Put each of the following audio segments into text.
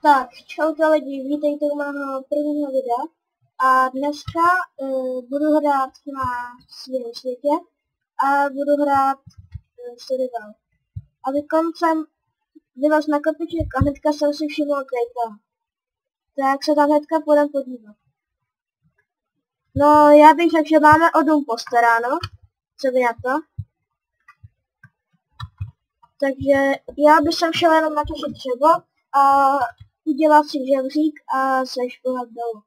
Tak, čauka lidi, vítejte u mého prvního videa a dneska budu hrát na svém světě a budu hrát survival. A teď jsem vylez na kopiček a hnedka jsem si všiml Kejta. Tak se tam hnedka půjdem podívat. No, já bych řekl, že máme o dům postaráno. Co by na to? Takže já bych sem šel jenom natěšit dřevo a udělat si žebřík a sešplhat dolů.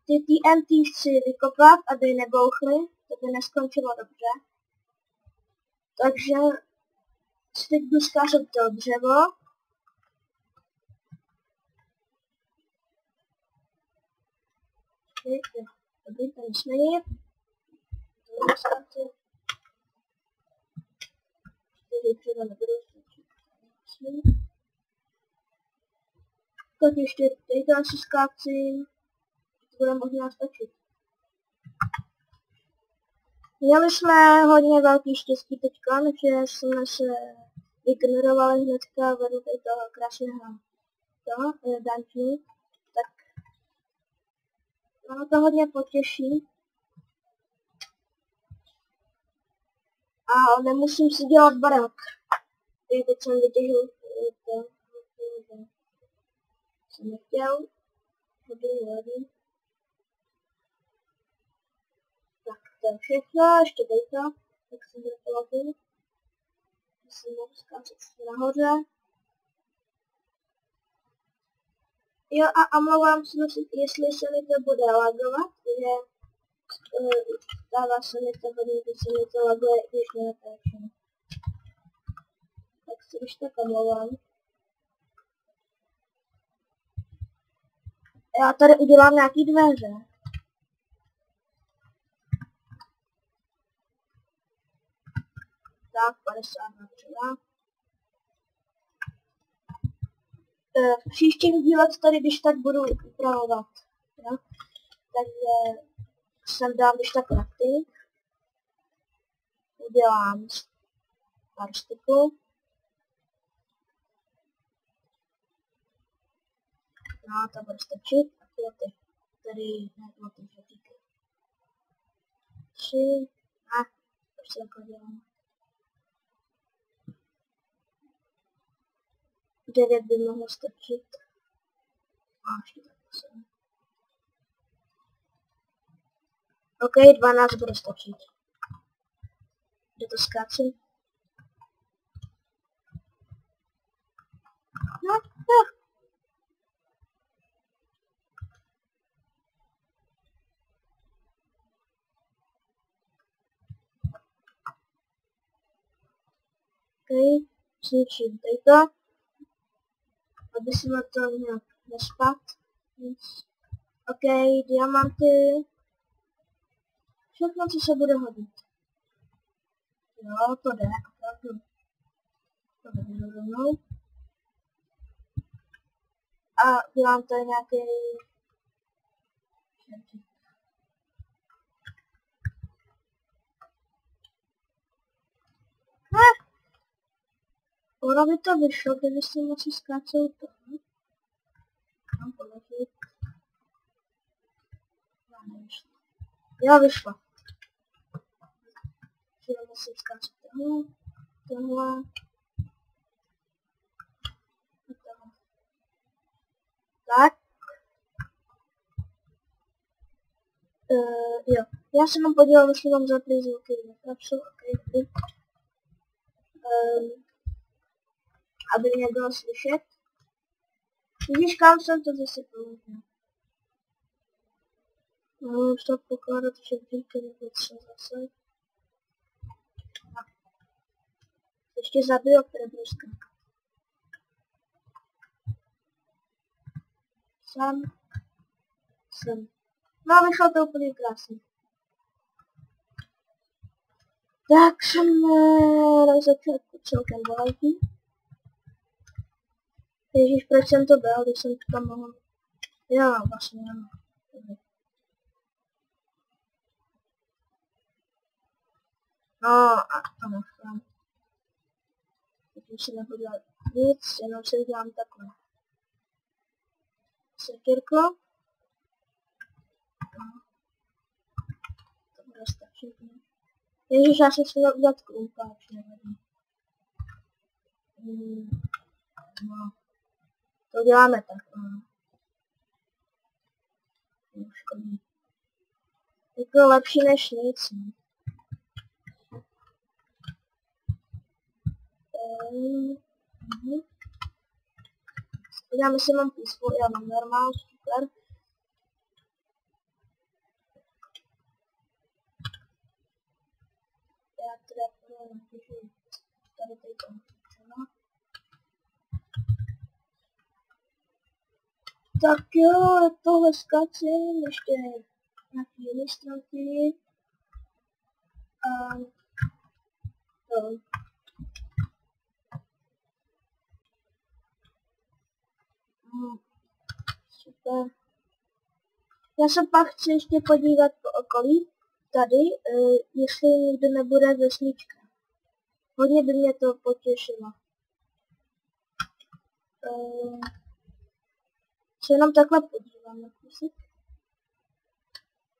Ty TNT chci vykopat, aby nebouchly, to by neskončilo dobře. Takže si teď budu skářet to dřevo. Dobrý, to nesmění. Třeba nebudu stačit. Tak ještě teďka si skácím. To bude možná stačit. Měli jsme hodně velký štěstí teďka, že jsme se ignorovali hnedka vedle toho krásného dungeonu. Tak ono to hodně potěší. A nemusím si dělat barák. Teď jsem vytěžil to, jsem nechtěl. Hodně. Tak to je všechno, ještě dejto. Tak jsem vyplatil. Jsem mohl skáčet nahoře. Jo a omlouvám se, jestli se mi to bude lagovat, že stává se mi to hodně, když se mi to laguje, když nenatáčím. Tak si už tak omlouvám. Já tady udělám nějaký dveře. Tak, 50 třeba. V příštím díle tady když tak budu upravovat. Jo? Takže sem dám když tak crafting. Udělám pár styků. No, to bude stačit. A ploty. Tady ne ploty, že týkají. 3. Už se jako dělám. 9 by mohlo stačit. A ještě tak 8. OK, 12 bude stačit. Kde to skáčím? No. OK, zničím tadyto. Aby se na to nějak nespat. OK, diamanty. Všechno, co se bude hodit. Jo, to jde, opravdu. To jde rovnou. A dělám tady nějaký... Ono by to vyšlo, kdyby jsem asi skácel to. Mám položit. Jo, vyšlo. Přijeme si skácet tohle. Tak. Jo. Já se mám podívat, jestli mám zaplý zvuky. Okay. Aby mě bylo slyšet. Vidíš, kam jsem to zase položil. No, už to pokládat žebříky nebo co zase. Ještě zabiju, které budu skákat. Sem. No, vyšlo to úplně krásně. Tak jsem na začátku celkem velký. Ježíš, proč jsem to bral, když jsem to tam mohl... Jo, vlastně ano. No, a to nechám. Teď se nehodila nic, jenom si udělám takhle. Sekírko. To bude stačit. Ježiš, já jsem si měl udělat krumpáč, nevadí. No. To děláme tak, no. Škodí. Je to lepší než nic, no. Podíváme, jestli mám písmo, já mám normál, super. Já teda napíšu tady to. Tak jo, tohle zkacím, ještě nějaký ilustranty. A to. Super. Já se pak chci ještě podívat po okolí, tady, jestli někde nebude vesnička. Hodně by mě to potěšilo. Se jenom takhle podívám na kusy.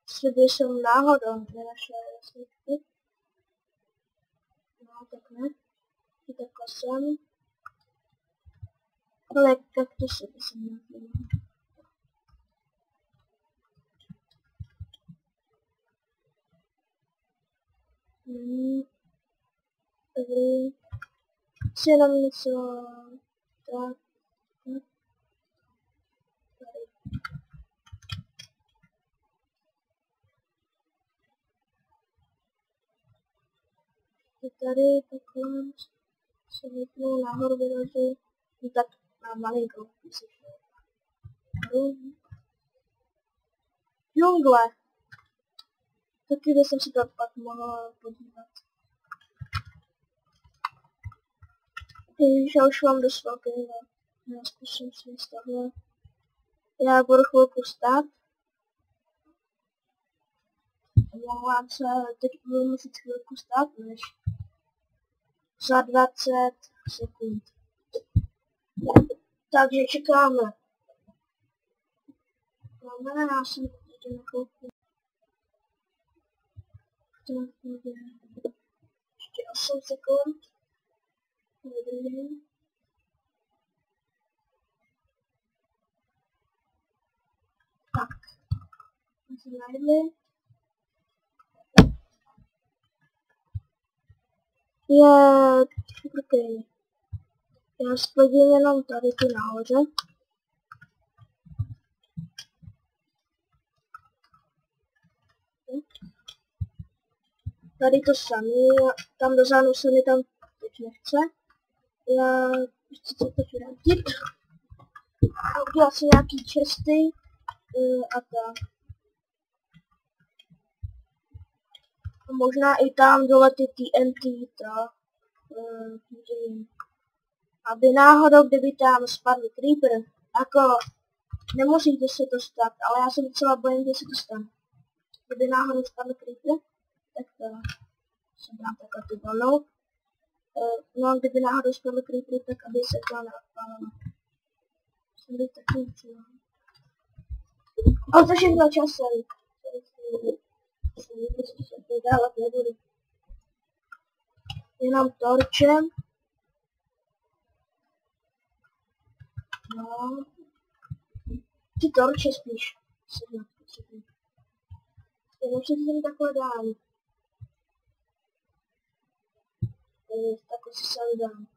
Jestli by jsem náhodou nenašel vesničky. No, tak ne. I takhle jsem. Ale kaktusy by jsem měl. Si jenom něco tak. Tady takhle se vypnu nahoru vyrazu, tak na malinkou písečku. Džungle. Taky bych se to pak mohla podívat. Když já už mám dost velkého, já zkusím si z tohle. Já budu chvilku stát. Omlouvám se, teď budu muset chvilku stát, než za 20 sekund. Takže čekáme. No, já jsem teď nakoupil. Ještě 8 sekund. Tak. My se najedli. Je okay. Já splodím jenom tady ty nahoře. Tady to samý, tam do zánu se mi tam teď nechce. Já chci se teď vrátit. A udělat si nějaký česty a tak. A možná i tam dole ty TNT, tak. Aby náhodou, kdyby tam spadl creeper, jako nemusíte se to stát, ale já se docela bojím, že se to stane. Kdyby náhodou spadl creeper, tak to se dám takhle tu dolnou. No a kdyby náhodou spadl creeper, tak aby se to neodpálilo. Jsem bych taky učila. Ale to všechno časem. To dávat nebudu. Jenom torčem. No. Ty torče spíš. Jenom si tím takhle dám. Takhle si sem dám.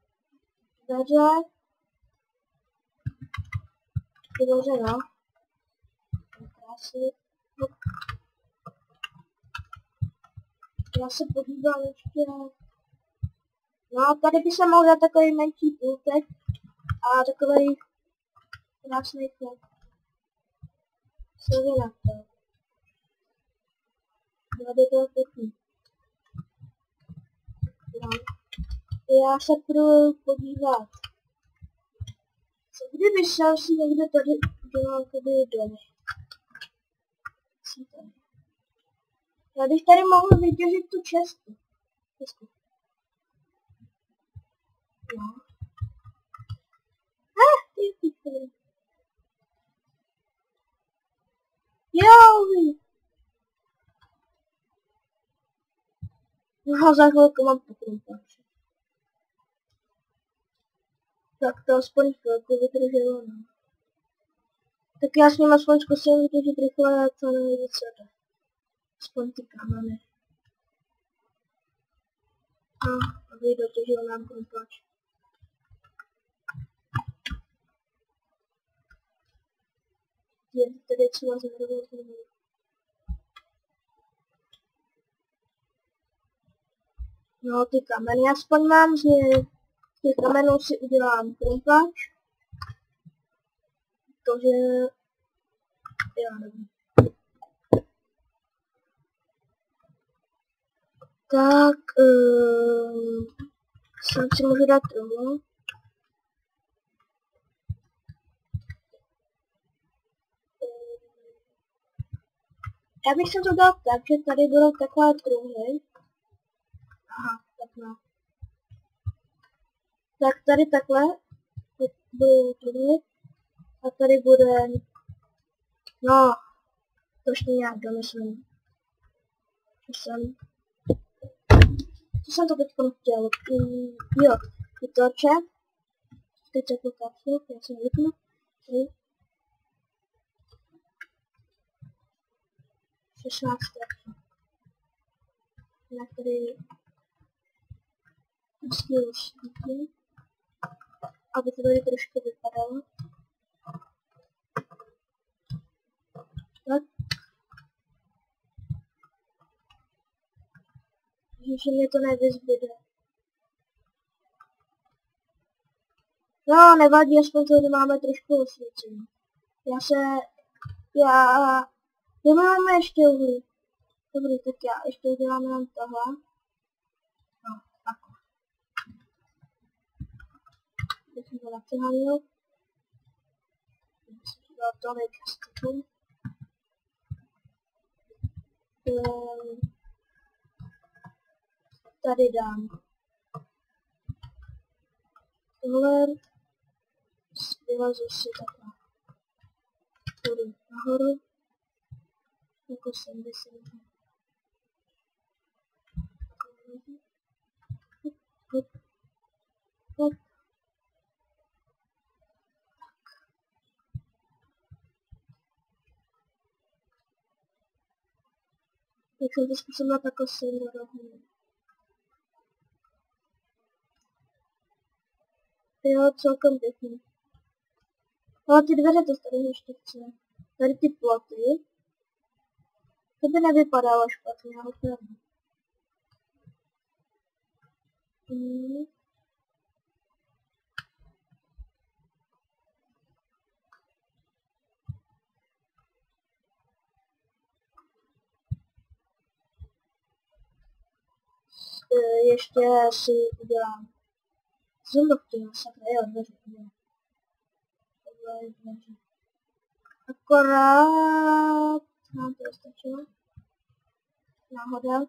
Dveře. Dveře, no. Krásně. Já se podívám ještě. No, tady by se mohl dát takový menší pultek a takový krásný chleb. Co vy na to? Bylo by to pěkný. No. Já se půjdu podívat. Co kdyby jsem si někde tady udělal tady dom? Co tady? Já bych tady mohl vytěžit tu čestu. No. Jo! No, za chvilku mám pokrumpač. Tak to aspoň chvilku vydrželo, no. Tak já s ním aspoň zkusím vytěžit rychle, co nejde co jde. Aspoň ty kameny. A vydotěžil nám krumpač. Je tady třeba zhrnout. No, ty kameny aspoň mám z těch kamenů si udělám krumpač. Protože já nevím. Tak, sem si můžu dát truhlu. Já bych se to dal tak, že tady budou takové truhly. Aha, tak no. Tak tady takhle budou truhly. A tady bude... No, to ještě nějak domyslím. Co jsem to teď chtěl? Jo, vytoček. Teď jako kapsu, já si vypnu. 16 tak. Jinak tady vždycky rozsvítím, aby to tady trošku vypadalo. Tak. Že mě to nevyzbyde. No, nevadí, aspoň tady máme trošku osvícení. My máme ještě uhlí. Dobrý, tak já ještě udělám jenom tohle. No, tak. Teď jsem to napřeháněl. Dal tolik styků. Tady dám tohle. Vylezu si takhle. Půjdu nahoru. Jako 70. Tak. Tak jsem to zkusila takhle rohně. Jo, celkem pěkný. Ale ty dveře to tady ještě chce. Tady ty ploty. To by nevypadalo špatně, ale opravdu. Ještě si udělám. Jsem to chtěla, sakra, jo, dveře. Tohle je dveře. Akorát nám to stačilo. Náhoda.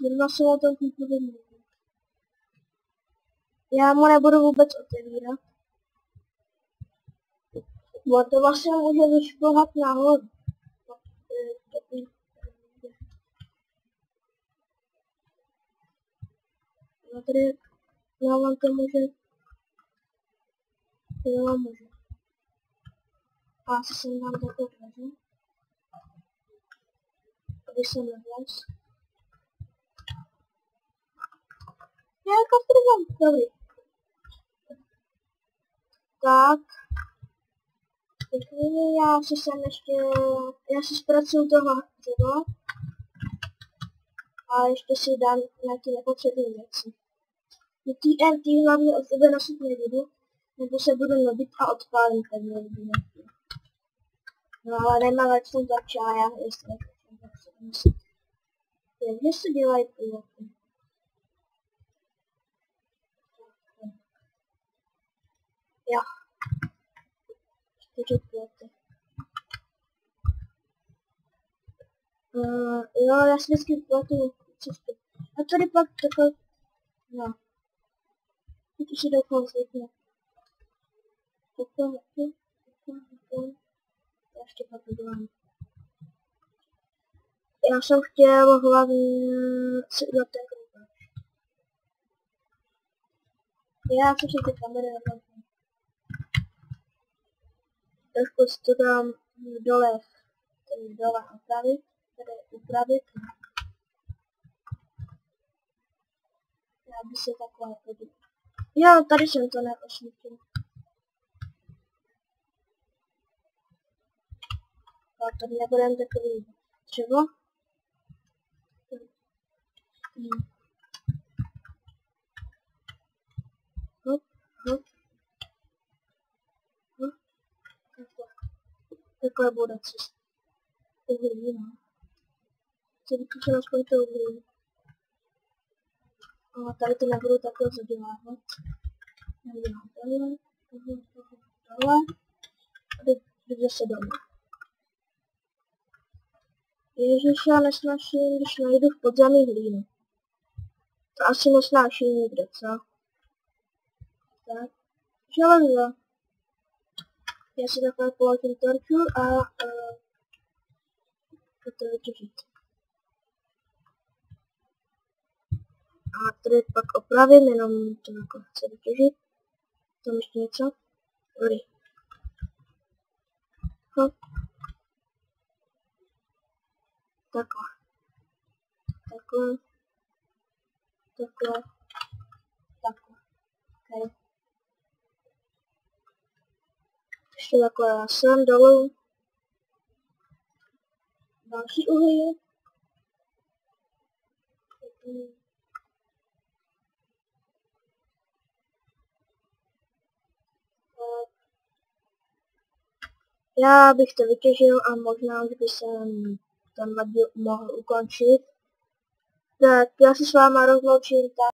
Zrovna se o tom vypověděl. Já mu nebudu vůbec otevírat. Bo to vlastně může vyšplhat nahoru. No tady, já vám to může. Jo, může. A asi jsem vám takhle dveře. Aby jsem nevlez. Nějaká prvám, dobrý. Tak. Pěkný, já si zpracuju toho dřeva. A ještě si dám nějaké nepotřebné věci. TNT hlavně od sebe nosit nebudu, nebo se budu nabít a odpálím pevně lidi. No ale nemám jak jsem začala, já jestli nechci tak se nosit. Takže se dělají piloty. Jo. 4 piloty. Jo, já si vždycky platu cestu. A tady pak takhle, no. Teď už si doufám zvykne. Takhle. Já ještě pak udělám. Já jsem chtěl hlavně si udělat ten kroupač. Já jsem si ty kamery rozhodl. Trošku si to dám dole, tady dole upravit. Já bych se takhle podíval. Jo, tady jsem to neosvítil. A tady nebudem takový dřevo. Hop. Takhle bude cesta. Uhlí, no. Chci vyklíčit aspoň to uhlí. A tady to nebudu takhle zadělávat. Nedělám tohle. A jdu zase domů. Ježiš, já nesnáším, když najdu v podzemí hlínu. To asi nesnáší nikdo, co? Tak. Železo. Já si takhle položím torču a to vytěžit. A tady pak opravím, jenom to jako chci vytěžit. Tam ještě něco. Dobrý. Hop. Takhle. Okay. Ještě takhle sem dolů. Další uhlí. Já bych to vytěžil a možná už by jsem tenhle díl mohl ukončit. Tak já se s váma rozloučím.